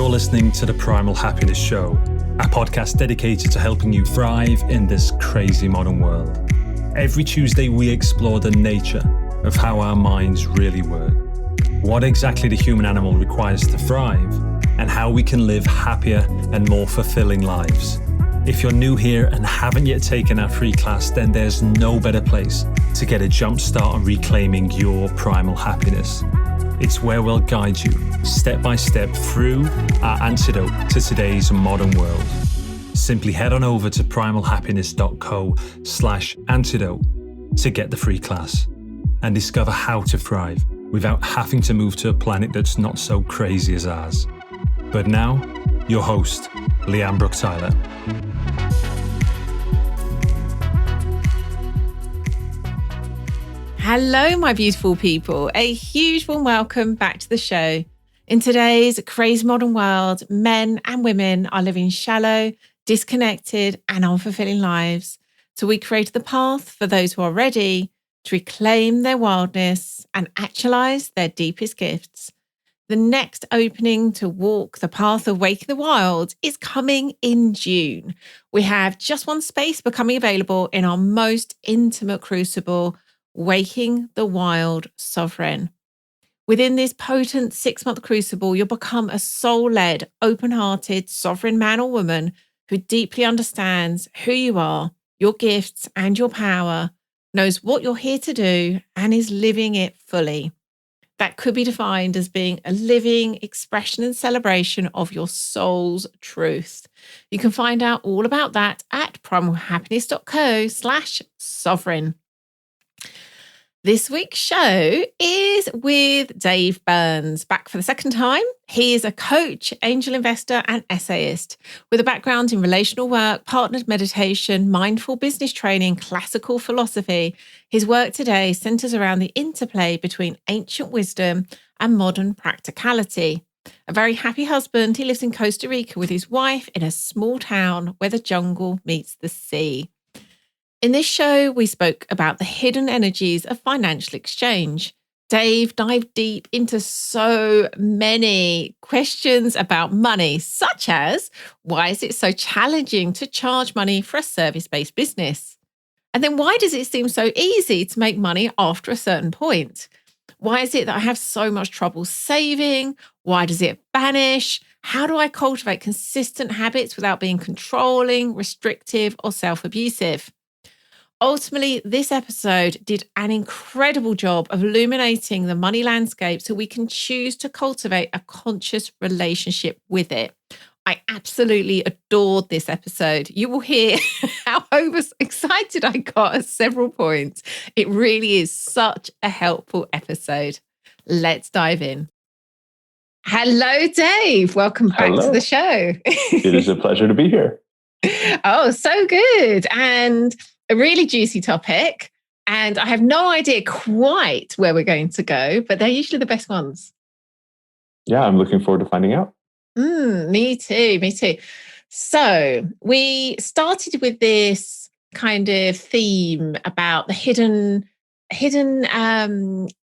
You're listening to the Primal Happiness Show, a podcast dedicated to helping you thrive in this crazy modern world. Every Tuesday, we explore the nature of how our minds really work, what exactly the human animal requires to thrive, and how we can live happier and more fulfilling lives. If you're new here and haven't yet taken our free class, then there's no better place to get a jump start on reclaiming your primal happiness. It's where we'll guide you step by step through our antidote to today's modern world. Simply head on over to primalhappiness.co/antidote to get the free class and discover how to thrive without having to move to a planet that's not so crazy as ours. But now, your host, Leanne Brooke-Tyler. Hello, my beautiful people. A huge warm welcome back to the show. In today's crazy modern world, men and women are living shallow, disconnected, and unfulfilling lives. So we created the path for those who are ready to reclaim their wildness and actualize their deepest gifts. The next opening to walk the path of Waking the Wild is coming in June. We have just one space becoming available in our most intimate crucible, Waking the Wild Sovereign. Within this potent 6-month crucible, you'll become a soul-led, open-hearted, sovereign man or woman who deeply understands who you are, your gifts and your power, knows what you're here to do, and is living it fully. That could be defined as being a living expression and celebration of your soul's truth. You can find out all about that at primalhappiness.co/sovereign. This week's show is with Dave Burns, back for the second time. He is a coach, angel investor, and essayist with a background in relational work, partnered meditation, mindful business training, classical philosophy. His work today centers around the interplay between ancient wisdom and modern practicality. A very happy husband, he lives in Costa Rica with his wife in a small town where the jungle meets the sea. In this show, we spoke about the hidden energies of financial exchange. Dave dived deep into so many questions about money, such as, why is it so challenging to charge money for a service-based business? And then why does it seem so easy to make money after a certain point? Why is it that I have so much trouble saving? Why does it vanish? How do I cultivate consistent habits without being controlling, restrictive, or self-abusive? Ultimately, this episode did an incredible job of illuminating the money landscape so we can choose to cultivate a conscious relationship with it. I absolutely adored this episode. You will hear how overexcited I got at several points. It really is such a helpful episode. Let's dive in. Hello, Dave. Welcome back to the show. It is a pleasure to be here. Oh, so good. And a really juicy topic. And I have no idea quite where we're going to go, but they're usually the best ones. Yeah, I'm looking forward to finding out. Me too. So we started with this kind of theme about the hidden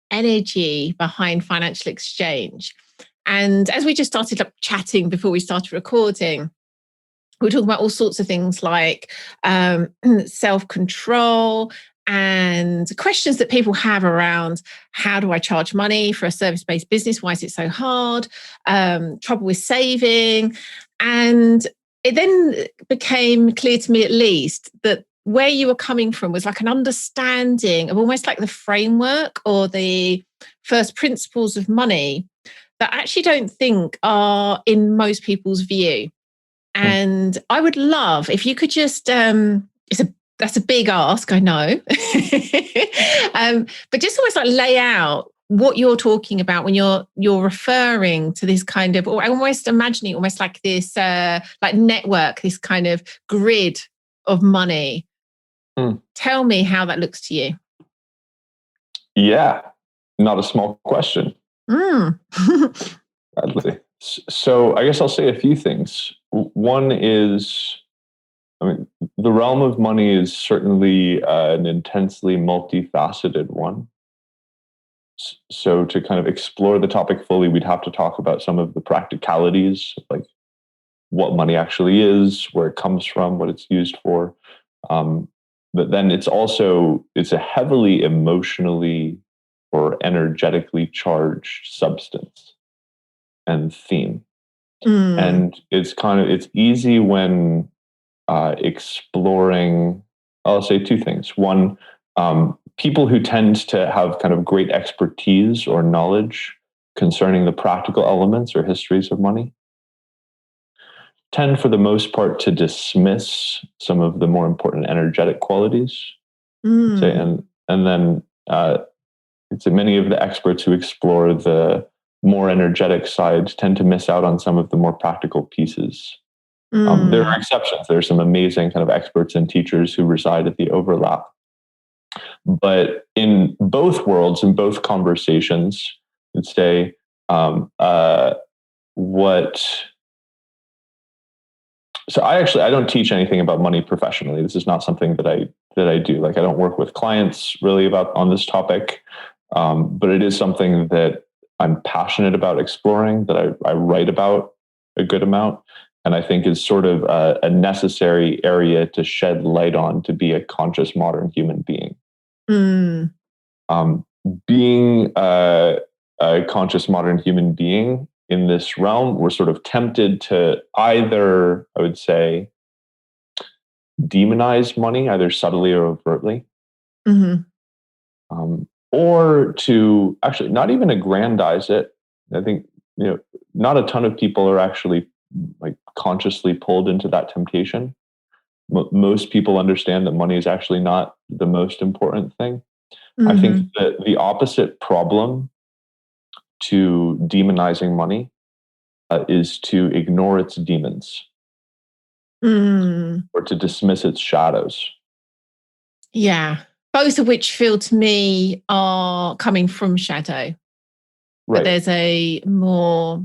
energy behind financial exchange. And as we just started chatting before we started recording, we're talking about all sorts of things like self-control and questions that people have around how do I charge money for a service-based business? Why is it so hard? Trouble with saving. And it then became clear to me, at least, that where you were coming from was like an understanding of almost like the framework or the first principles of money that I actually don't think are in most people's view. And I would love if you could just, that's a big ask, I know, but just almost like lay out what you're talking about when you're referring to this kind of, or I'm almost imagining almost like this, like network, this kind of grid of money. Tell me how that looks to you. Yeah, not a small question. Sadly. So I guess I'll say a few things. One is, the realm of money is certainly an intensely multifaceted one. So to kind of explore the topic fully, we'd have to talk about some of the practicalities, like what money actually is, where it comes from, what it's used for. But then it's a heavily emotionally or energetically charged substance and theme. And it's easy when exploring, I'll say two things. One, people who tend to have kind of great expertise or knowledge concerning the practical elements or histories of money tend for the most part to dismiss some of the more important energetic qualities. Say, and then it's many of the experts who explore the more energetic side tend to miss out on some of the more practical pieces. There are exceptions. There are some amazing kind of experts and teachers who reside at the overlap. But in both worlds, in both conversations, I'd say So I don't teach anything about money professionally. This is not something that I do. Like, I don't work with clients really on this topic, but it is something that I'm passionate about exploring, that I write about a good amount, and I think is sort of a necessary area to shed light on to be a conscious modern human being. Being a conscious modern human being in this realm, we're sort of tempted to either, I would say, demonize money, either subtly or overtly, or to actually not even aggrandize it. I think, not a ton of people are actually like consciously pulled into that temptation. Most people understand that money is actually not the most important thing. I think that the opposite problem to demonizing money is to ignore its demons or to dismiss its shadows. Yeah. Both of which feel to me are coming from shadow. Right. But there's a more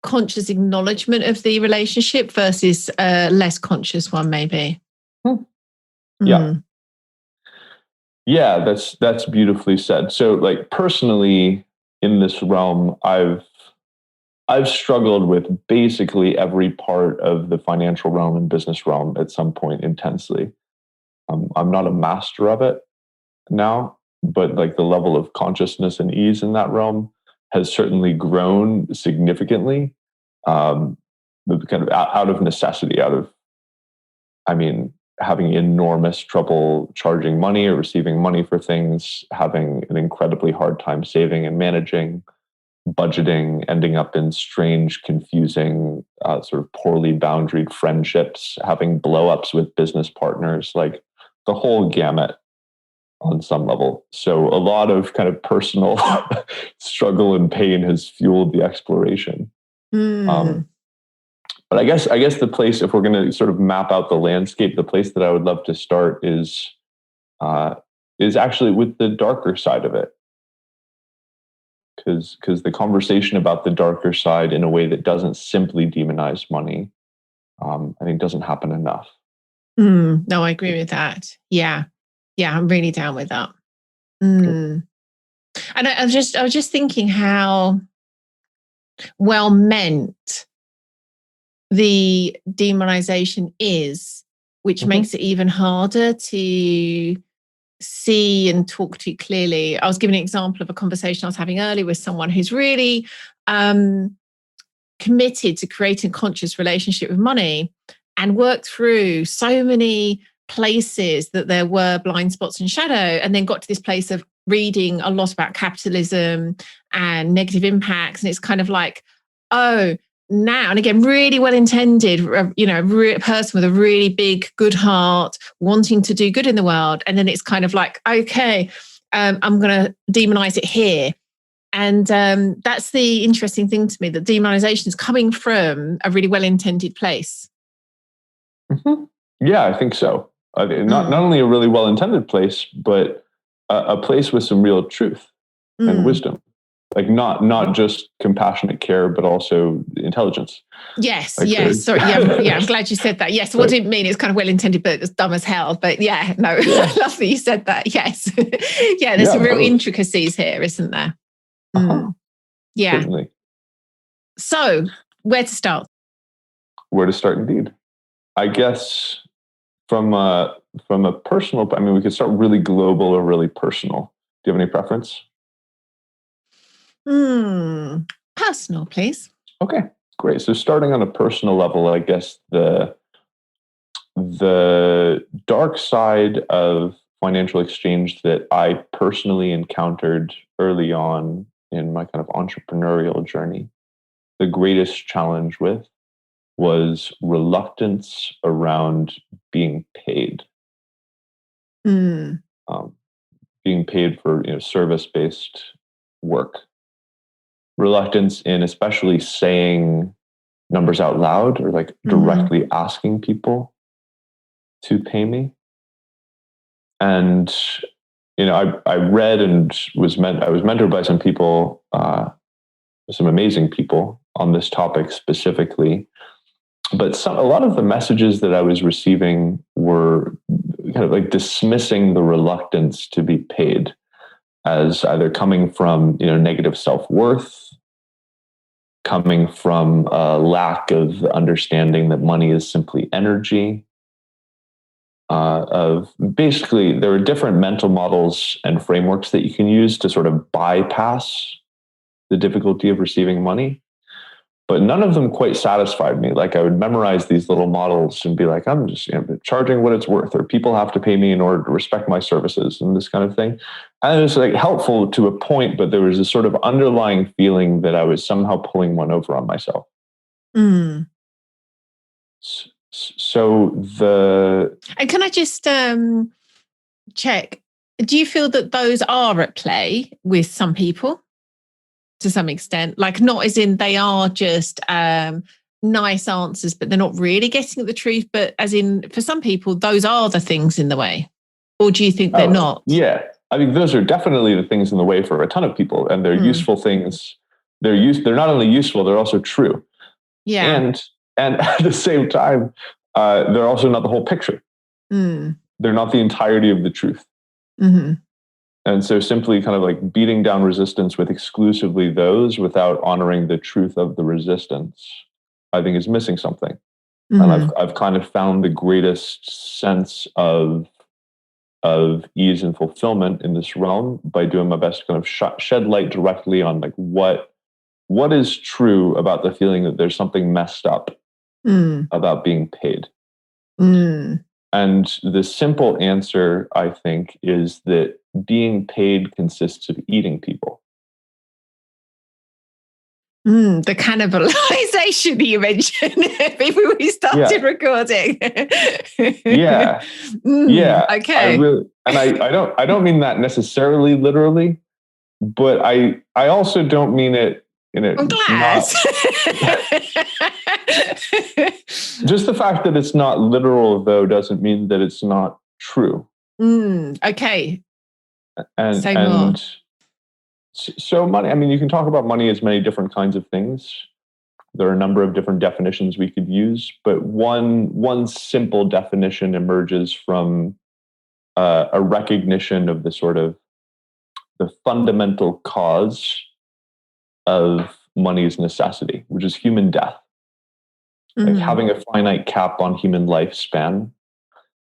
conscious acknowledgement of the relationship versus a less conscious one, maybe. Yeah. Yeah, that's beautifully said. So, like, personally in this realm, I've struggled with basically every part of the financial realm and business realm at some point intensely. I'm not a master of it now, but like the level of consciousness and ease in that realm has certainly grown significantly. Kind of out of necessity, having enormous trouble charging money or receiving money for things, having an incredibly hard time saving and managing, budgeting, ending up in strange, confusing, sort of poorly boundaried friendships, having blow-ups with business partners, like the whole gamut on some level. So a lot of kind of personal struggle and pain has fueled the exploration. But I guess the place, if we're going to sort of map out the landscape, the place that I would love to start is actually with the darker side of it. Because the conversation about the darker side in a way that doesn't simply demonize money, I think doesn't happen enough. No, I agree with that. Yeah, I'm really down with that. And I was just thinking how well meant the demonization is, which makes it even harder to see and talk to clearly. I was giving an example of a conversation I was having earlier with someone who's really committed to creating a conscious relationship with money and worked through so many places that there were blind spots and shadow, and then got to this place of reading a lot about capitalism and negative impacts. And it's kind of like, oh, now, and again, really well-intended, a person with a really big, good heart, wanting to do good in the world. And then it's kind of like, okay, I'm going to demonize it here. And that's the interesting thing to me, that demonization is coming from a really well-intended place. Yeah, I think so. Not only a really well-intended place, but a place with some real truth and wisdom. like not just compassionate care, but also intelligence. Yes, like yes. Sorry, I'm glad you said that. Yes, what didn't mean it's kind of well intended, but it's dumb as hell. But I love that you said that. Yes, there's some real intricacies here, isn't there? Yeah. Certainly. So, where to start? Where to start, indeed. I guess from a personal. I mean, we could start really global or really personal. Do you have any preference? Personal, please. Okay, great. So starting on a personal level, I guess the dark side of financial exchange that I personally encountered early on in my kind of entrepreneurial journey, the greatest challenge with was reluctance around being paid. Being paid for service-based work. Reluctance in especially saying numbers out loud or like directly asking people to pay me. And I read and I was mentored by some people, some amazing people on this topic specifically. But a lot of the messages that I was receiving were kind of like dismissing the reluctance to be paid as either coming from negative self-worth, coming from a lack of understanding that money is simply energy. Of basically, there are different mental models and frameworks that you can use to sort of bypass the difficulty of receiving money. But none of them quite satisfied me. Like I would memorize these little models and be like, I'm just charging what it's worth, or people have to pay me in order to respect my services and this kind of thing. And it was like helpful to a point, but there was this sort of underlying feeling that I was somehow pulling one over on myself. And can I just check, do you feel that those are at play with some people to some extent? Like not as in they are just nice answers, but they're not really getting at the truth, but as in for some people, those are the things in the way? Or do you think they're not? Yeah. I mean, those are definitely the things in the way for a ton of people, and they're useful things. They're not only useful, they're also true. Yeah. And at the same time, they're also not the whole picture. They're not the entirety of the truth. And so simply kind of like beating down resistance with exclusively those without honoring the truth of the resistance, I think is missing something. And I've kind of found the greatest sense of ease and fulfillment in this realm by doing my best to kind of shed light directly on like what is true about the feeling that there's something messed up about being paid. And the simple answer, I think, is that being paid consists of eating people. The cannibalization you mentioned before we started recording. Yeah. Okay. I don't mean that necessarily literally, but I also don't mean it in a. I'm glad. Just the fact that it's not literal, though, doesn't mean that it's not true. Okay. And say more. So money, I mean, you can talk about money as many different kinds of things. There are a number of different definitions we could use, but one simple definition emerges from a recognition of the sort of the fundamental cause of money's necessity, which is human death. Like having a finite cap on human lifespan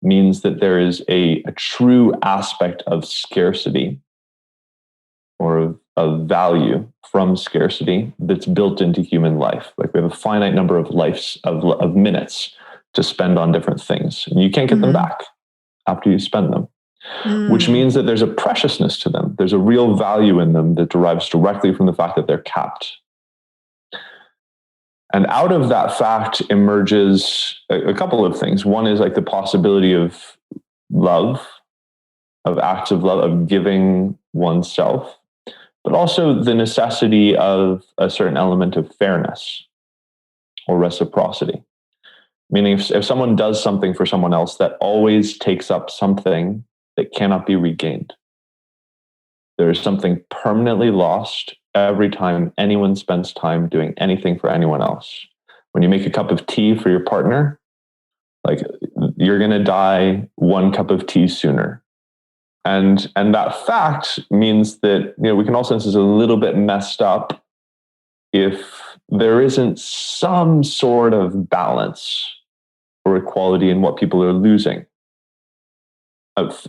means that there is a true aspect of scarcity or of value from scarcity that's built into human life. Like we have a finite number of of minutes to spend on different things, and you can't get them back after you spend them, which means that there's a preciousness to them. There's a real value in them that derives directly from the fact that they're capped. And out of that fact emerges a couple of things. One is like the possibility of love, of acts of love, of giving oneself, but also the necessity of a certain element of fairness or reciprocity. Meaning if someone does something for someone else, that always takes up something that cannot be regained. There is something permanently lost every time anyone spends time doing anything for anyone else. When you make a cup of tea for your partner, like, you're going to die one cup of tea sooner. And that fact means that, we can all sense it's a little bit messed up if there isn't some sort of balance or equality in what people are losing.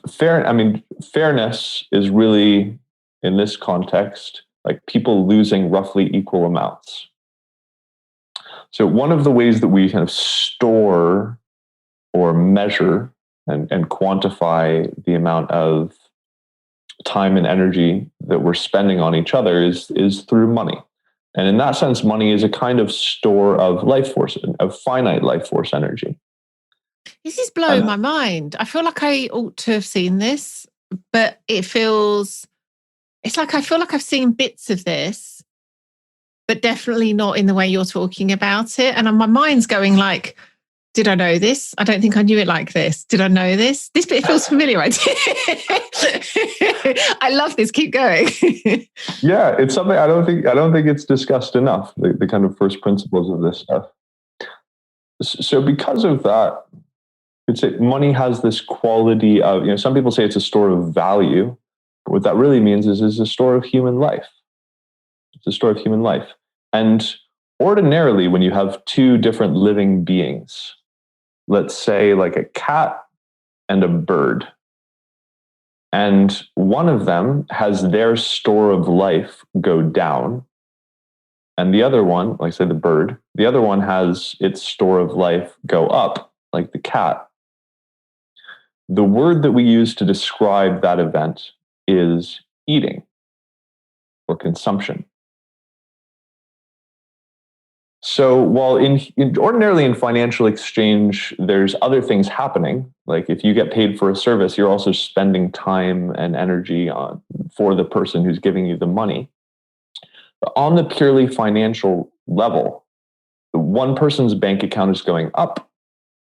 Fairness is really, in this context, like people losing roughly equal amounts. So one of the ways that we kind of store or measure and quantify the amount of time and energy that we're spending on each other is through money. And in that sense, money is a kind of store of life force, of finite life force energy. This is blowing my mind. I feel like I ought to have seen this, but it's like I feel like I've seen bits of this, but definitely not in the way you're talking about it. And my mind's going like, did I know this? I don't think I knew it like this. Did I know this? This bit feels familiar. I love this. Keep going. Yeah, it's something I don't think it's discussed enough, the kind of first principles of this stuff. So because of that, I'd say money has this quality of, some people say it's a store of value, but what that really means is a store of human life. It's a store of human life. And ordinarily, when you have two different living beings, let's say like a cat and a bird, and one of them has their store of life go down, and the other one, like say the bird, the other one has its store of life go up, like the cat. The word that we use to describe that event is eating or consumption. So while ordinarily in financial exchange, there's other things happening. Like if you get paid for a service, you're also spending time and energy for the person who's giving you the money. But on the purely financial level, one person's bank account is going up,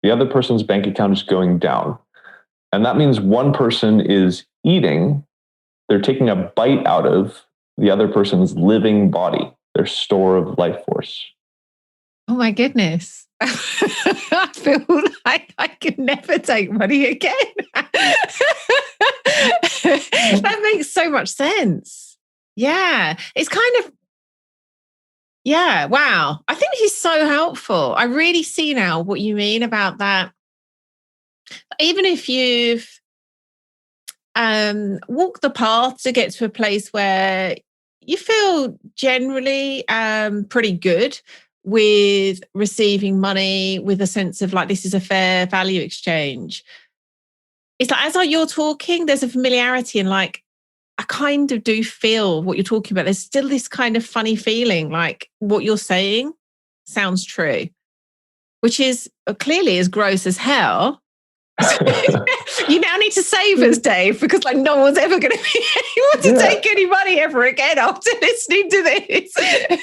the other person's bank account is going down. And that means one person is eating, they're taking a bite out of the other person's living body, their store of life force. Oh my goodness. I feel like I could never take money again. That makes so much sense. Yeah. It's kind of, yeah, wow. I think this is so helpful. I really see now what you mean about that. Even if you've walked the path to get to a place where you feel generally pretty good with receiving money, with a sense of like, this is a fair value exchange. It's like, as you're talking, there's a familiarity and like, I kind of do feel what you're talking about. There's still this kind of funny feeling like what you're saying sounds true, which is clearly as gross as hell. You now need to save us, Dave, because like no one's ever going to be able to take any money ever again after listening to this.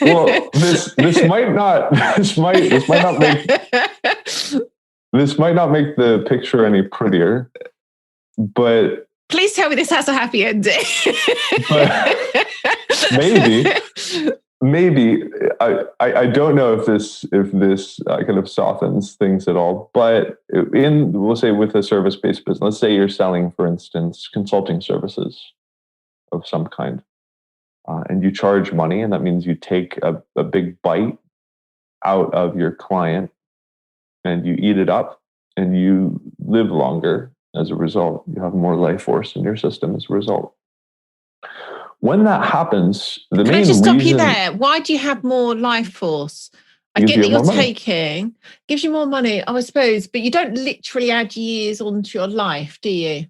Well, this might not make the picture any prettier, but please tell me this has a happy ending. But maybe I don't know if this kind of softens things at all, but we'll say with a service-based business, let's say you're selling, for instance, consulting services of some kind, and you charge money, and that means you take a big bite out of your client and you eat it up and you live longer as a result. You have more life force in your system as a result. When that happens, Can I just stop you there? Why do you have more life force? I get that you're taking, gives you more money, I suppose, but you don't literally add years onto your life, do you?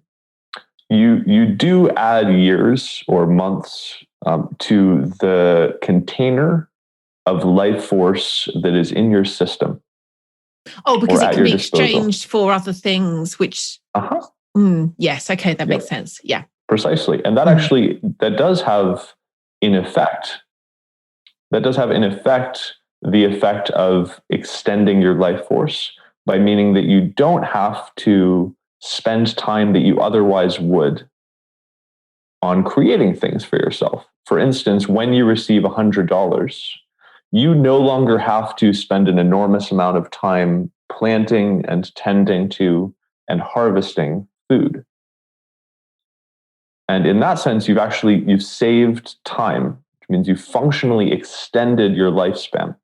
You do add years or months to the container of life force that is in your system. Oh, because it can be exchanged for other things, which... yes, okay, that makes sense. Yeah. Precisely. And that that does have in effect the effect of extending your life force by meaning that you don't have to spend time that you otherwise would on creating things for yourself. For instance, when you receive $100, you no longer have to spend an enormous amount of time planting and tending to and harvesting food. And in that sense, you've saved time, which means you've functionally extended your lifespan.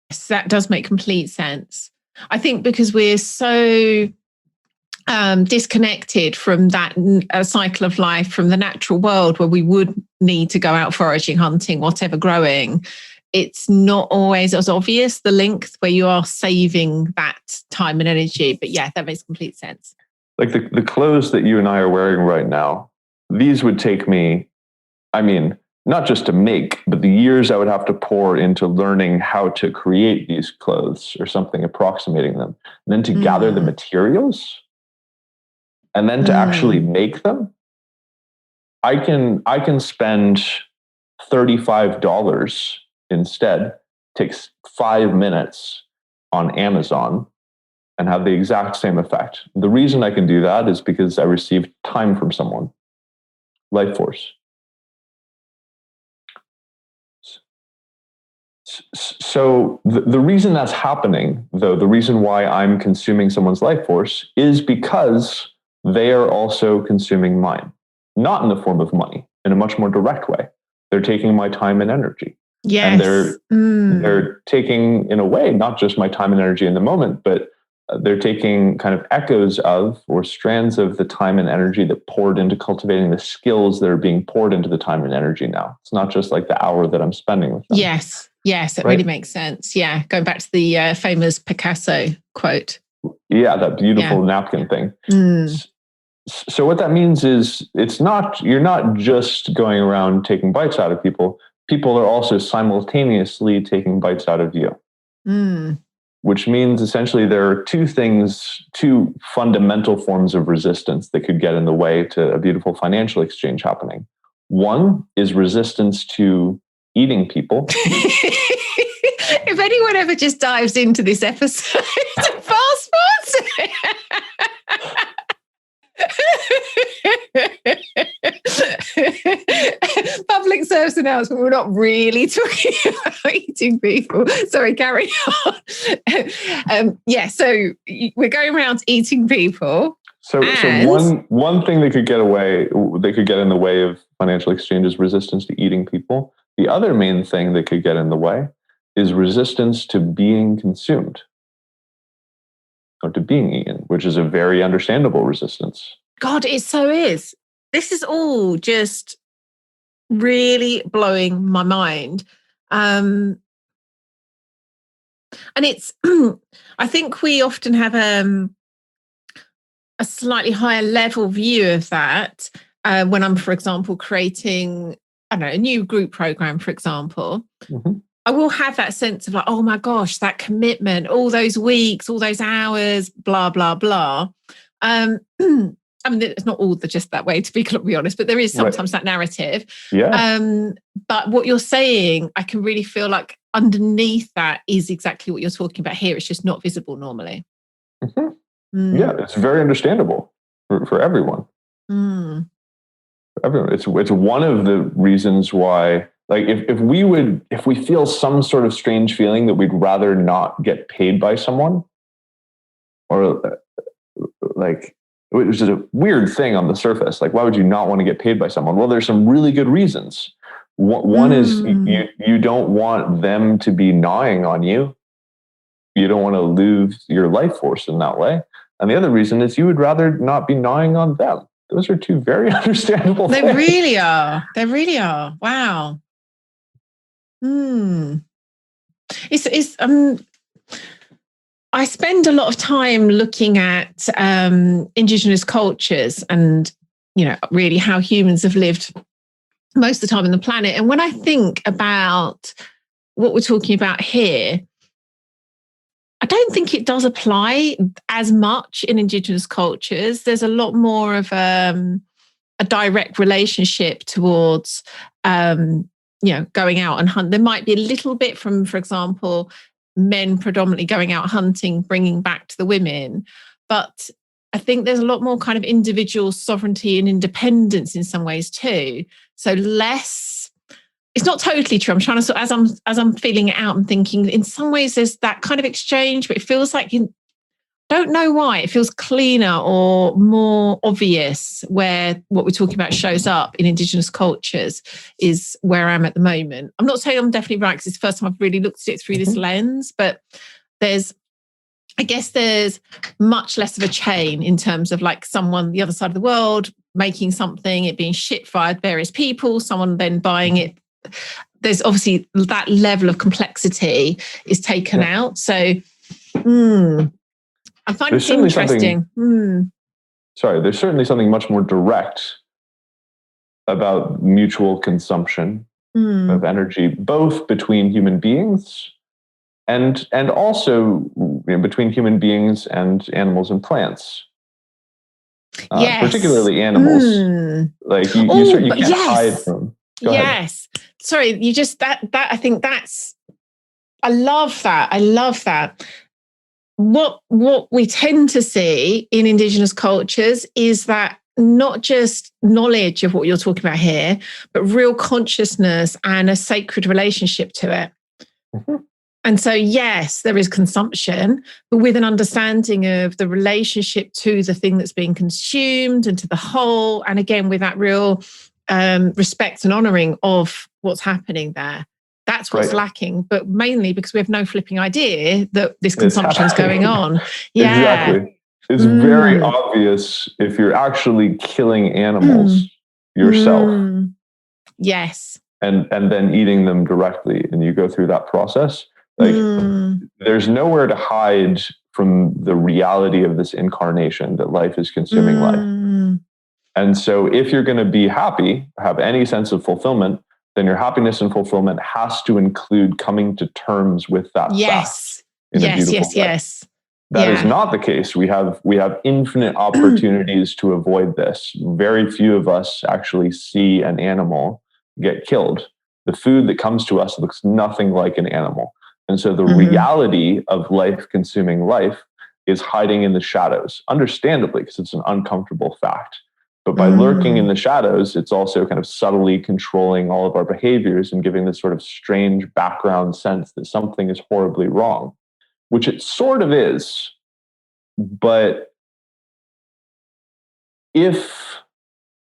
Yes, that does make complete sense. I think because we're so disconnected from that cycle of life, from the natural world where we would need to go out foraging, hunting, whatever, growing, it's not always as obvious, the link where you are saving that time and energy. But yeah, that makes complete sense. Like the clothes that you and I are wearing right now, these would take me, not just to make, but the years I would have to pour into learning how to create these clothes or something approximating them, and then to gather the materials, and then to actually make them. I can spend $35 instead, takes 5 minutes on Amazon, and have the exact same effect. The reason I can do that is because I received time from someone, life force. So the reason that's happening, though, the reason why I'm consuming someone's life force is because they are also consuming mine, not in the form of money, in a much more direct way. They're taking my time and energy. Yes. And they're taking, in a way, not just my time and energy in the moment, but they're taking kind of echoes of or strands of the time and energy that poured into cultivating the skills that are being poured into the time and energy now. It's not just like the hour that I'm spending with them. Yes, it really makes sense. Yeah, going back to the famous Picasso quote. Yeah, that beautiful napkin thing. So what that means is you're not just going around taking bites out of people. People are also simultaneously taking bites out of you. Which means essentially there are two fundamental forms of resistance that could get in the way to a beautiful financial exchange happening. One is resistance to eating people. If anyone ever just dives into this episode, fast forward. Public service announcement, we're not really talking about eating people. Sorry, carry on. So we're going around eating people. So one thing they could get in the way of financial exchange is resistance to eating people. The other main thing that could get in the way is resistance to being consumed or to being eaten, which is a very understandable resistance. God, it so is. This is all just really blowing my mind. And it's, I think we often have a slightly higher level view of that when I'm, for example, creating, a new group program, for example. I will have that sense of like, oh my gosh, that commitment, all those weeks, all those hours, blah, blah, blah. It's not all just that way, to be honest, but there is sometimes that narrative. Yeah. But what you're saying, I can really feel like underneath that is exactly what you're talking about here. It's just not visible normally. Yeah, it's very understandable for everyone. For everyone. It's one of the reasons why, like, if we feel some sort of strange feeling that we'd rather not get paid by someone, or like, which is a weird thing on the surface. Like, why would you not want to get paid by someone? Well, there's some really good reasons. One is you don't want them to be gnawing on you. You don't want to lose your life force in that way. And the other reason is you would rather not be gnawing on them. Those are two very understandable things. They really are. They really are. Wow. I spend a lot of time looking at Indigenous cultures and, really how humans have lived most of the time on the planet. And when I think about what we're talking about here, I don't think it does apply as much in Indigenous cultures. There's a lot more of a direct relationship towards, going out and hunt. There might be a little bit from, for example, men predominantly going out hunting, bringing back to the women. But I think there's a lot more kind of individual sovereignty and independence in some ways too. So less, it's not totally true. I'm trying to, as I'm feeling it out, I'm thinking in some ways there's that kind of exchange, but it feels like you don't know why. It feels cleaner or more obvious where what we're talking about shows up in Indigenous cultures is where I'm at the moment. I'm not saying I'm definitely right because it's the first time I've really looked at it through this lens, but I guess there's much less of a chain in terms of like someone the other side of the world making something, it being shit fired various people, someone then buying it. There's obviously that level of complexity is taken out. So, I find it interesting. There's certainly something much more direct about mutual consumption of energy, both between human beings and also between human beings and animals and plants. Yes. Particularly animals. Like you can't hide from. Go ahead. Sorry, you just that I think that's. I love that. What we tend to see in Indigenous cultures is that not just knowledge of what you're talking about here, but real consciousness and a sacred relationship to it. And so, yes, there is consumption, but with an understanding of the relationship to the thing that's being consumed and to the whole. And again, with that real respect and honoring of what's happening there. That's what's lacking, but mainly because we have no flipping idea that this consumption is going on. Yeah. Exactly. It's very obvious if you're actually killing animals yourself. Yes. And then eating them directly, and you go through that process. Like there's nowhere to hide from the reality of this incarnation that life is consuming life. And so if you're going to be happy, have any sense of fulfillment, then your happiness and fulfillment has to include coming to terms with that fact in a beautiful way. That is not the case. We have infinite opportunities to avoid this. Very few of us actually see an animal get killed. The food that comes to us looks nothing like an animal. And so the reality of life consuming life is hiding in the shadows, understandably, because it's an uncomfortable fact. But by lurking in the shadows, it's also kind of subtly controlling all of our behaviors and giving this sort of strange background sense that something is horribly wrong, which it sort of is. But if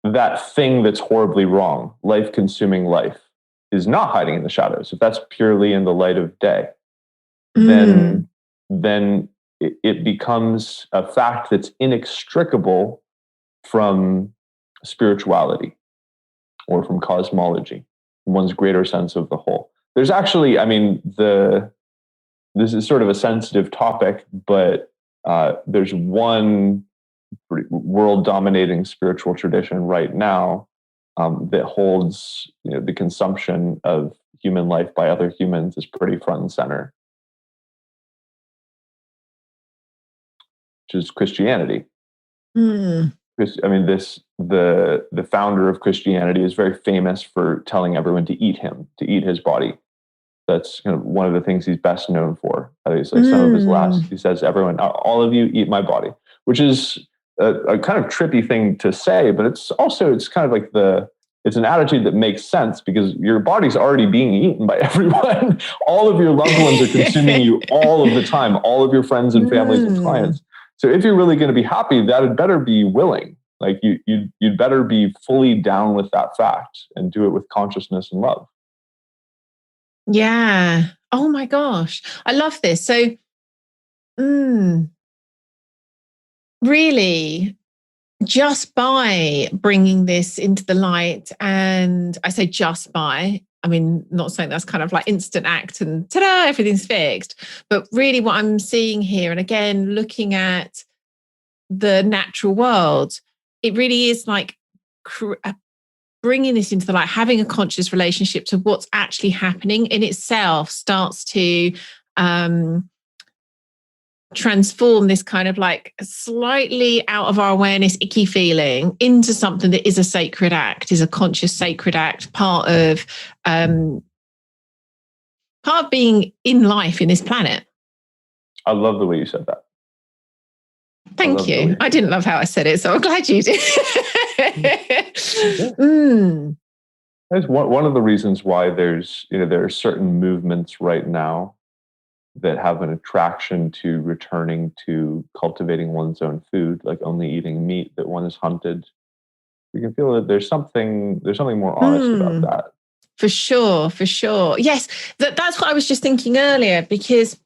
that thing that's horribly wrong, life-consuming life, is not hiding in the shadows, if that's purely in the light of day, then it becomes a fact that's inextricable from spirituality or from cosmology, one's greater sense of the whole. There's actually, this is sort of a sensitive topic, but there's one world-dominating spiritual tradition right now that holds the consumption of human life by other humans is pretty front and center, which is Christianity. The founder of Christianity is very famous for telling everyone to eat his body. That's kind of one of the things he's best known for. It's like some of his last, he says, everyone, all of you eat my body, which is a kind of trippy thing to say, but it's kind of like it's an attitude that makes sense because your body's already being eaten by everyone. All of your loved ones are consuming you all of the time, all of your friends and families and clients. So if you're really going to be happy, that had better be willing. Like you'd better be fully down with that fact and do it with consciousness and love. Yeah. Oh my gosh. I love this. So, really, just by bringing this into the light, and I say just by, not saying that's kind of like instant act and ta-da, everything's fixed, but really what I'm seeing here, and again, looking at the natural world, it really is like bringing this into the light, having a conscious relationship to what's actually happening in itself starts to transform this kind of like slightly out of our awareness, icky feeling into something that is a sacred act, is a conscious sacred act, part of being in life in this planet. I love the way you said that. Thank you. I didn't love how I said it, so I'm glad you did. That's one of the reasons why there are certain movements right now that have an attraction to returning to cultivating one's own food, like only eating meat that one is hunted. You can feel that there's something more honest about that. For sure. Yes, that's what I was just thinking earlier, because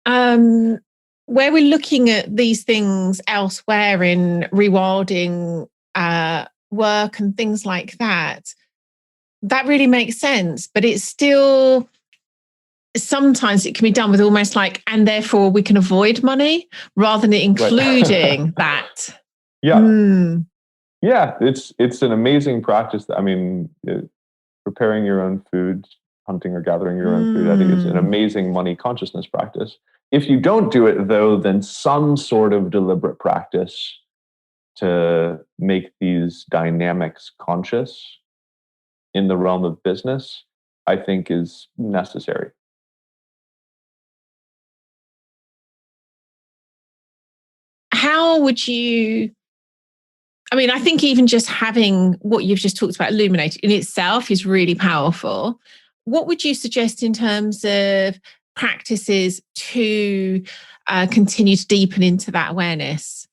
where we're looking at these things elsewhere in rewilding work and things like that, that really makes sense. But it's still, sometimes it can be done with almost like, and therefore we can avoid money, rather than including that. Yeah. Yeah, it's an amazing practice. Preparing your own food, hunting or gathering your own food, I think it's an amazing money consciousness practice. If you don't do it, though, then some sort of deliberate practice to make these dynamics conscious in the realm of business, I think is necessary. How would you, I think even just having what you've just talked about illuminated in itself is really powerful. What would you suggest in terms of practices to continue to deepen into that awareness?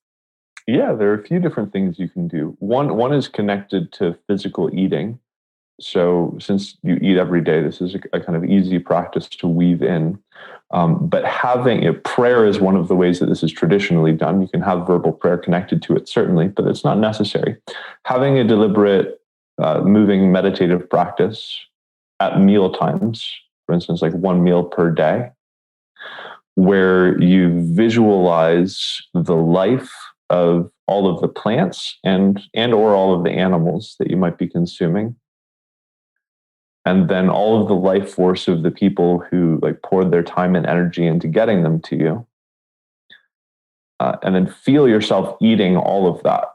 Yeah, there are a few different things you can do. One is connected to physical eating. So since you eat every day, this is a kind of easy practice to weave in. But having prayer is one of the ways that this is traditionally done. You can have verbal prayer connected to it, certainly, but it's not necessary. Having a deliberate, moving meditative practice at meal times, for instance, like one meal per day, where you visualize the life of all of the plants and or all of the animals that you might be consuming, and then all of the life force of the people who poured their time and energy into getting them to you, and then feel yourself eating all of that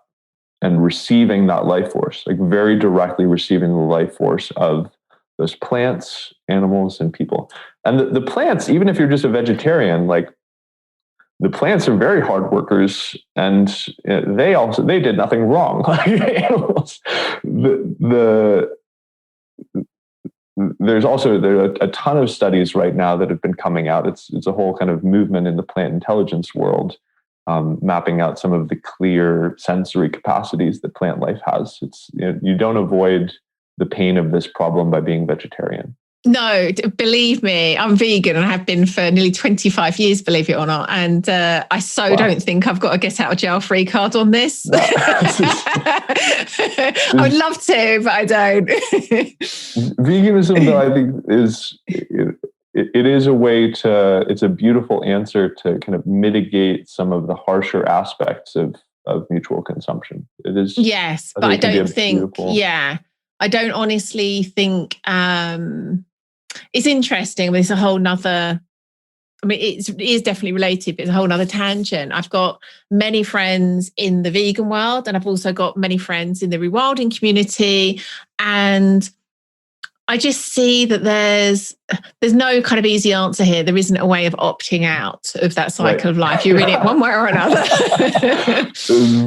and receiving that life force, very directly receiving the life force of those plants, animals, and people. And the plants, even if you're just a vegetarian, the plants are very hard workers, and they did nothing wrong. Animals, there are a ton of studies right now that have been coming out. It's a whole kind of movement in the plant intelligence world, mapping out some of the clear sensory capacities that plant life has. You don't avoid the pain of this problem by being vegetarian. No, believe me, I'm vegan and I have been for nearly 25 years, believe it or not. And I don't think I've got a get out of jail free card on this. I would love to, but I don't. Veganism, though, I think it is a way it's a beautiful answer to kind of mitigate some of the harsher aspects of mutual consumption. It is. Yes, but I don't think, I don't honestly think, it's interesting, but it's a whole nother, it is definitely related, but it's a whole nother tangent. I've got many friends in the vegan world, and I've also got many friends in the rewilding community. And I just see that there's no kind of easy answer here. There isn't a way of opting out of that cycle of life. You're in it one way or another.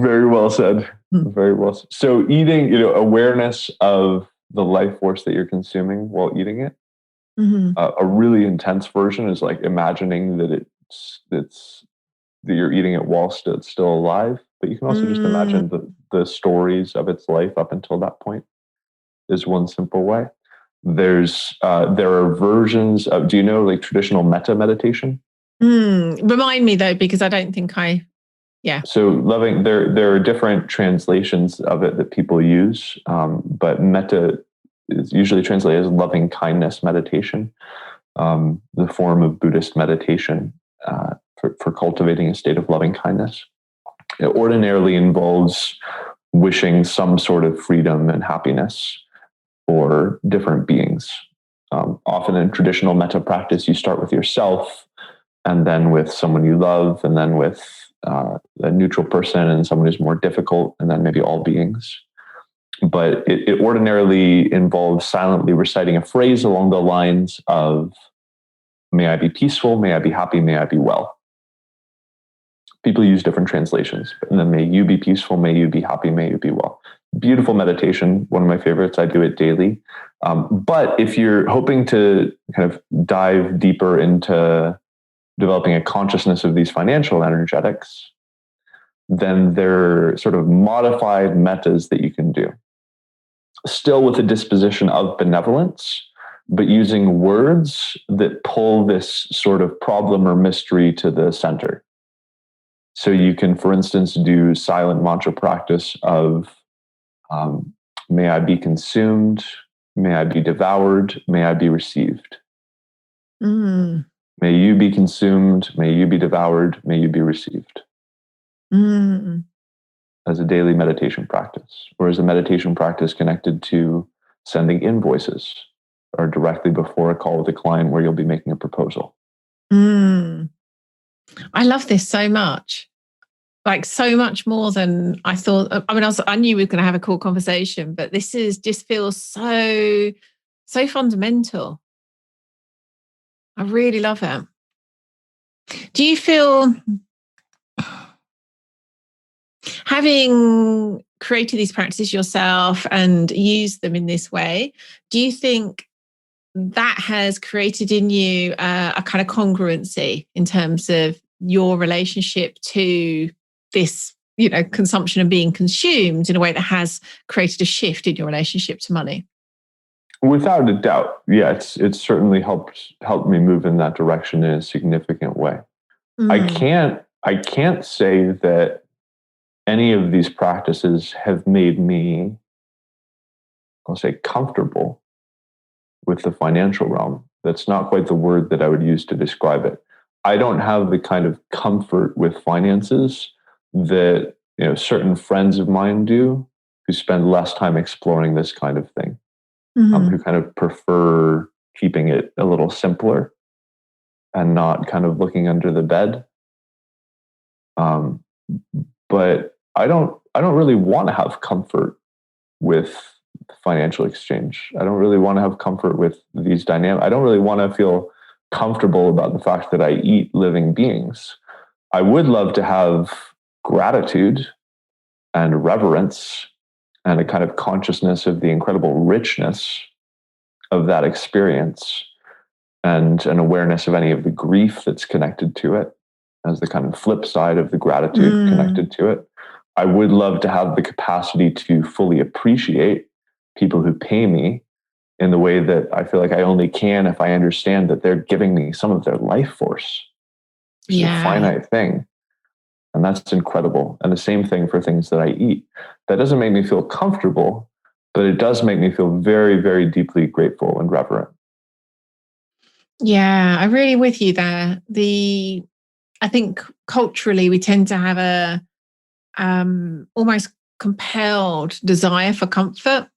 Very well said. Very well said. So eating, awareness of the life force that you're consuming while eating it. Mm-hmm. A really intense version is imagining that that you're eating it whilst it's still alive. But you can also just imagine the stories of its life up until that point is one simple way. There are versions of, do you know traditional metta meditation? Remind me though, because I don't think So there are different translations of it that people use, but metta is usually translated as loving kindness meditation, the form of Buddhist meditation for cultivating a state of loving kindness. It ordinarily involves wishing some sort of freedom and happiness for different beings. Often in traditional metta practice, you start with yourself, and then with someone you love, and then with a neutral person and someone who's more difficult, and then maybe all beings. But it ordinarily involves silently reciting a phrase along the lines of, may I be peaceful, may I be happy, may I be well. People use different translations. And then may you be peaceful, may you be happy, may you be well. Beautiful meditation, one of my favorites. I do it daily. But if you're hoping to kind of dive deeper into developing a consciousness of these financial energetics, then there are sort of modified metas that you can do. Still with a disposition of benevolence, but using words that pull this sort of problem or mystery to the center. So you can, for instance, do silent mantra practice of may I be consumed, may I be devoured, may I be received. May you be consumed, may you be devoured, may you be received. As a daily meditation practice, or as a meditation practice connected to sending invoices, or directly before a call with a client where you'll be making a proposal. I love this so much. Like so much more than I thought. I mean, I knew we were going to have a cool conversation, but this just feels so fundamental. I really love it. Do you feel, having created these practices yourself and used them in this way, do you think that has created in you a kind of congruency in terms of your relationship to this, consumption and being consumed in a way that has created a shift in your relationship to money? Without a doubt, yeah, it's certainly helped me move in that direction in a significant way. I can't say that any of these practices have made me, I'll say, comfortable with the financial realm. That's not quite the word that I would use to describe it. I don't have the kind of comfort with finances that certain friends of mine do, who spend less time exploring this kind of thing, who kind of prefer keeping it a little simpler and not kind of looking under the bed. But I don't really want to have comfort with financial exchange. I don't really want to have comfort with these dynamics. I don't really want to feel comfortable about the fact that I eat living beings. I would love to have gratitude and reverence and a kind of consciousness of the incredible richness of that experience, and an awareness of any of the grief that's connected to it as the kind of flip side of the gratitude connected to it. I would love to have the capacity to fully appreciate people who pay me in the way that I feel like I only can if I understand that they're giving me some of their life force. It's a finite thing. And that's incredible. And the same thing for things that I eat. That doesn't make me feel comfortable, but it does make me feel very, very deeply grateful and reverent. Yeah, I'm really with you there. I think culturally we tend to have a almost compelled desire for comfort,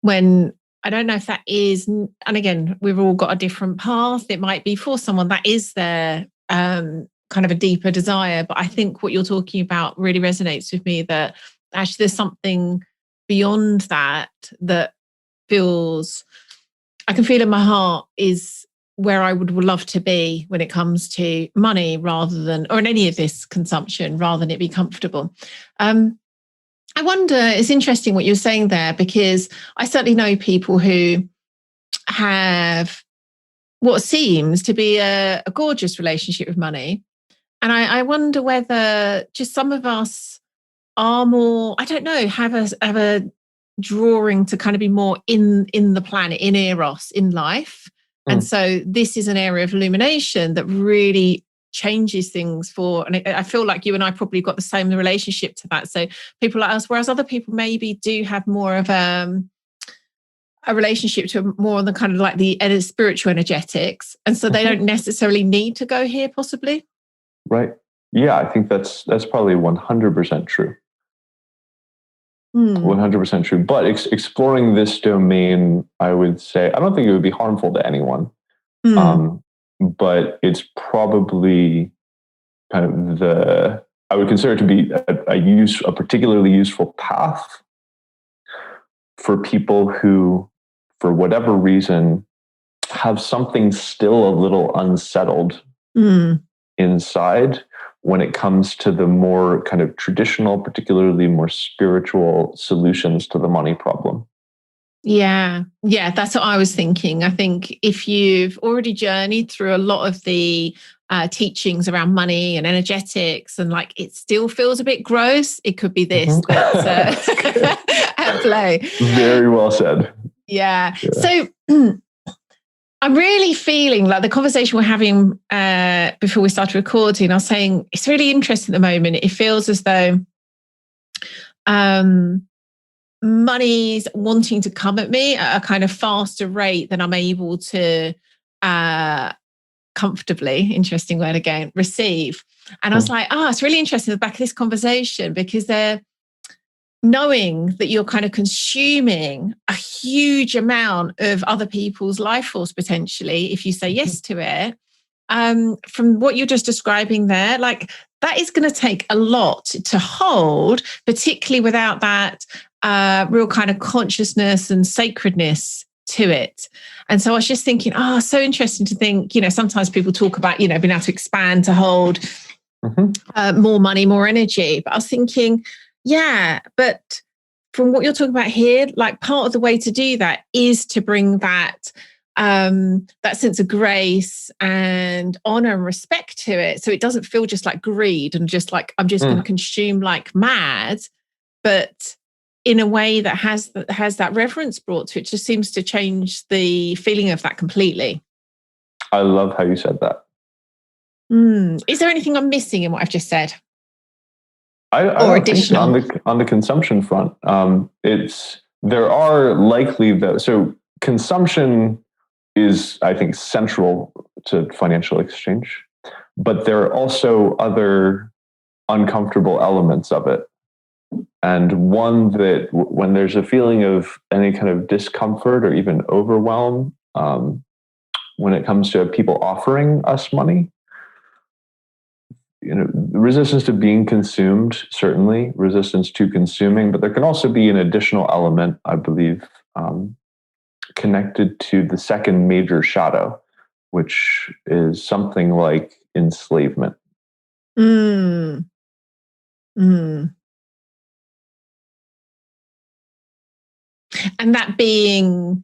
when I don't know if that is, and again, we've all got a different path. It might be for someone that is their kind of a deeper desire. But I think what you're talking about really resonates with me, that actually there's something beyond that feels, I can feel in my heart, is where I would love to be when it comes to money, rather than, or in any of this consumption, rather than it be comfortable. I wonder, it's interesting what you're saying there, because I certainly know people who have what seems to be a gorgeous relationship with money. And I wonder whether just some of us are more, I don't know, have a drawing to kind of be more in the planet, in eros, in life. And so this is an area of illumination that really changes things and I feel like you and I probably got the same relationship to that. So people like us, whereas other people maybe do have more of a relationship to more on the kind of like the spiritual energetics. And so they don't necessarily need to go here, possibly. Right. Yeah, I think that's probably 100% true. 100% true. But exploring this domain, I would say, I don't think it would be harmful to anyone. But it's probably kind of I would consider it to be a particularly useful path for people who, for whatever reason, have something still a little unsettled inside, when it comes to the more kind of traditional, particularly more spiritual solutions to the money problem. Yeah, that's what I was thinking. I think if you've already journeyed through a lot of the teachings around money and energetics, and like it still feels a bit gross, it could be this that's at play. Very well said. Yeah. So I'm really feeling like the conversation we're having before we started recording, I was saying it's really interesting at the moment. It feels as though money's wanting to come at me at a kind of faster rate than I'm able to comfortably, interesting word again, receive. And I was like, it's really interesting at the back of this conversation, because they're knowing that you're kind of consuming a huge amount of other people's life force potentially if you say yes to it. From what you're just describing there, like that is going to take a lot to hold, particularly without that real kind of consciousness and sacredness to it. And so I was just thinking, so interesting to think, sometimes people talk about, being able to expand to hold more money, more energy. But I was thinking, but from what you're talking about here, like part of the way to do that is to bring that sense of grace and honor and respect to it. So it doesn't feel just like greed and just like, I'm just going to consume like mad, but in a way that has that reverence brought to it. Just seems to change the feeling of that completely. I love how you said that. Is there anything I'm missing in what I've just said? I don't think so. On the consumption front, there are likely so consumption is, I think, central to financial exchange, but there are also other uncomfortable elements of it. And one that when there's a feeling of any kind of discomfort or even overwhelm, when it comes to people offering us money, resistance to being consumed, certainly resistance to consuming, but there can also be an additional element, I believe, connected to the second major shadow, which is something like enslavement. And that being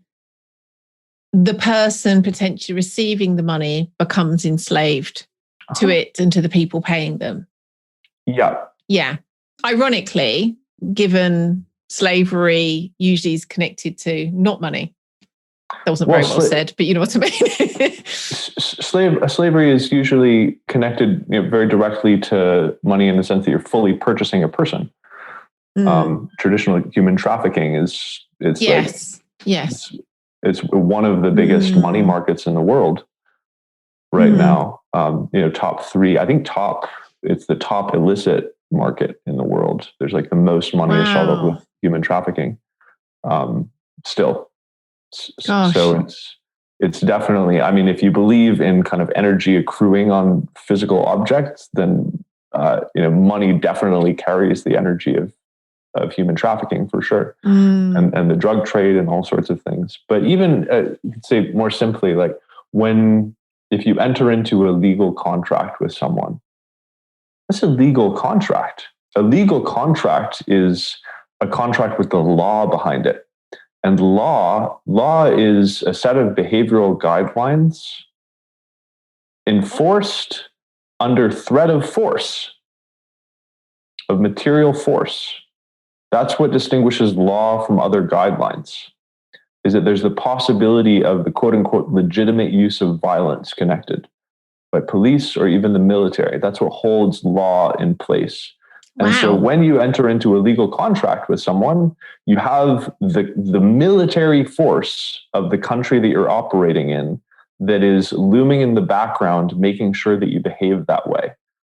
the person potentially receiving the money becomes enslaved to it and to the people paying them. Yeah. Ironically, given slavery usually is connected to not money. That wasn't very well said, but you know what I mean. Slavery is usually connected very directly to money in the sense that you're fully purchasing a person. Traditional human trafficking is it's one of the biggest money markets in the world right now. Top three, I think it's the top illicit market in the world. There's like the most money is held up with human trafficking still. Gosh. So it's definitely, I mean, if you believe in kind of energy accruing on physical objects, then money definitely carries the energy of human trafficking for sure, and the drug trade and all sorts of things. But even you could say more simply, like if you enter into a legal contract with someone, what's a legal contract? A legal contract is a contract with the law behind it. And law is a set of behavioral guidelines enforced under threat of force, of material force. That's what distinguishes law from other guidelines, is that there's the possibility of the quote unquote legitimate use of violence connected by police or even the military. That's what holds law in place. And so when you enter into a legal contract with someone, you have the military force of the country that you're operating in that is looming in the background, making sure that you behave that way.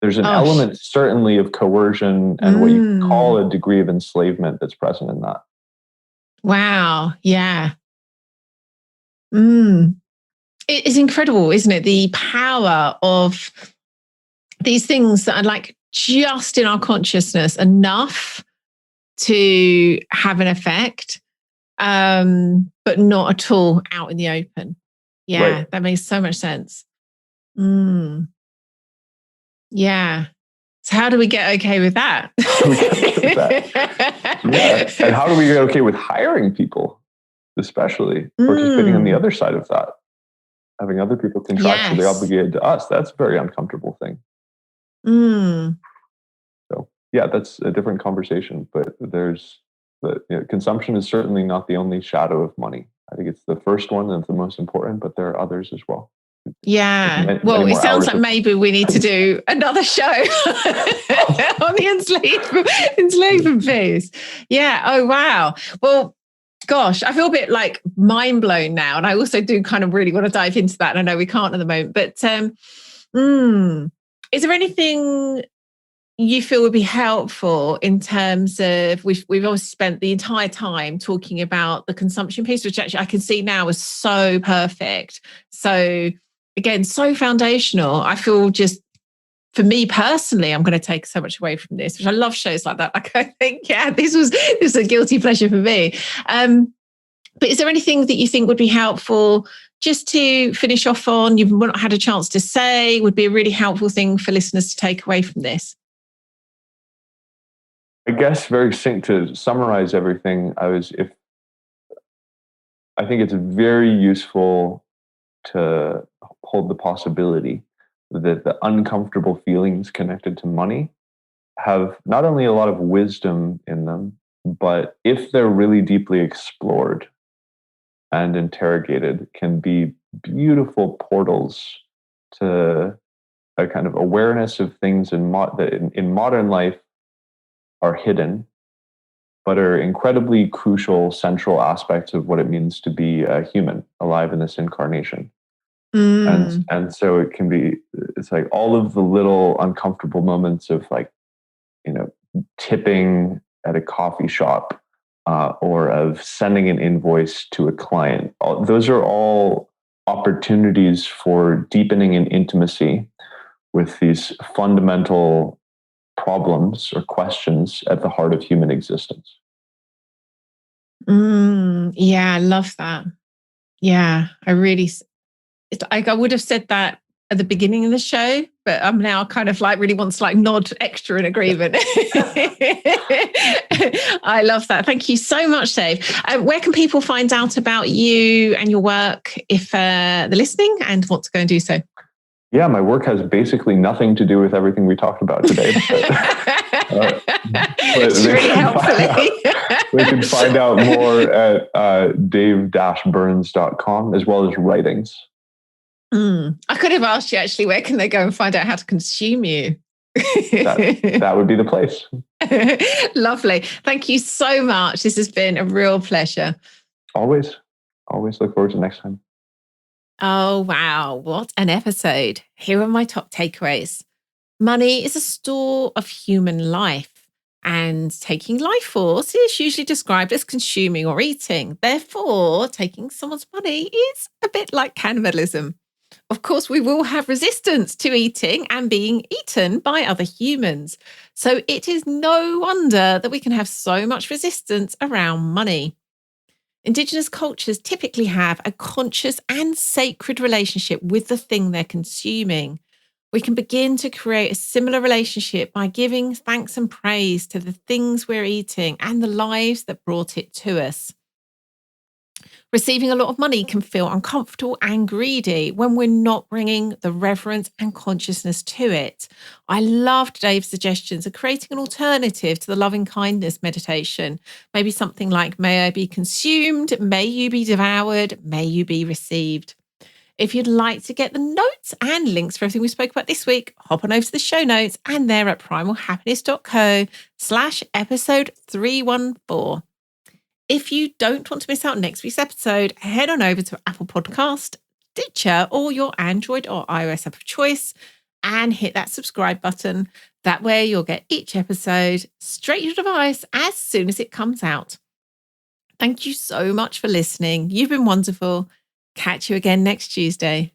There's an element certainly of coercion and what you call a degree of enslavement that's present in that. Wow. Yeah. It's incredible, isn't it? The power of these things that are like just in our consciousness enough to have an effect, but not at all out in the open. Yeah, That makes so much sense. Yeah. So how do we get okay with that? Yeah. And how do we get okay with hiring people, especially participating on the other side of that? Having other people contractually obligated to us, that's a very uncomfortable thing. So yeah, that's a different conversation, but consumption is certainly not the only shadow of money. I think it's the first one and it's the most important, but there are others as well. Yeah. Well, it sounds like maybe we need to do another show on the enslavement piece. Yeah. Oh, wow. Well, gosh, I feel a bit like mind blown now. And I also do kind of really want to dive into that. And I know we can't at the moment, but is there anything you feel would be helpful in terms of, we've obviously spent the entire time talking about the consumption piece, which actually I can see now is so perfect. So again, so foundational. I feel just, for me personally, I'm going to take so much away from this, which I love shows like that. Like I think, this is a guilty pleasure for me. But is there anything that you think would be helpful just to finish off on, you've not had a chance to say, would be a really helpful thing for listeners to take away from this? I guess very succinct to summarize everything, I think it's very useful to hold the possibility that the uncomfortable feelings connected to money have not only a lot of wisdom in them, but if they're really deeply explored and interrogated, can be beautiful portals to a kind of awareness of things that in modern life are hidden, but are incredibly crucial, central aspects of what it means to be a human alive in this incarnation. And so it's like all of the little uncomfortable moments of tipping at a coffee shop or of sending an invoice to a client. Those are all opportunities for deepening in intimacy with these fundamental problems or questions at the heart of human existence. Yeah, I love that. Yeah, I would have said that at the beginning of the show, but I'm now kind of really wants to nod extra in agreement. I love that. Thank you so much, Dave. Where can people find out about you and your work if they're listening and want to go and do so? Yeah, my work has basically nothing to do with everything we talked about today. But really helpfully. They can find out more at dave-burns.com as well as writings. I could have asked you actually, where can they go and find out how to consume you? That would be the place. Lovely. Thank you so much. This has been a real pleasure. Always look forward to next time. Oh, wow. What an episode. Here are my top takeaways. Money is a store of human life, and taking life force is usually described as consuming or eating. Therefore, taking someone's money is a bit like cannibalism. Of course, we will have resistance to eating and being eaten by other humans. So it is no wonder that we can have so much resistance around money. Indigenous cultures typically have a conscious and sacred relationship with the thing they're consuming. We can begin to create a similar relationship by giving thanks and praise to the things we're eating and the lives that brought it to us. Receiving a lot of money can feel uncomfortable and greedy when we're not bringing the reverence and consciousness to it. I loved Dave's suggestions of creating an alternative to the loving kindness meditation. Maybe something like, may I be consumed, may you be devoured, may you be received. If you'd like to get the notes and links for everything we spoke about this week, hop on over to the show notes and they're at primalhappiness.co/episode 314. If you don't want to miss out next week's episode, head on over to Apple Podcast, Stitcher, or your Android or iOS app of choice and hit that subscribe button. That way you'll get each episode straight to your device as soon as it comes out. Thank you so much for listening. You've been wonderful. Catch you again next Tuesday.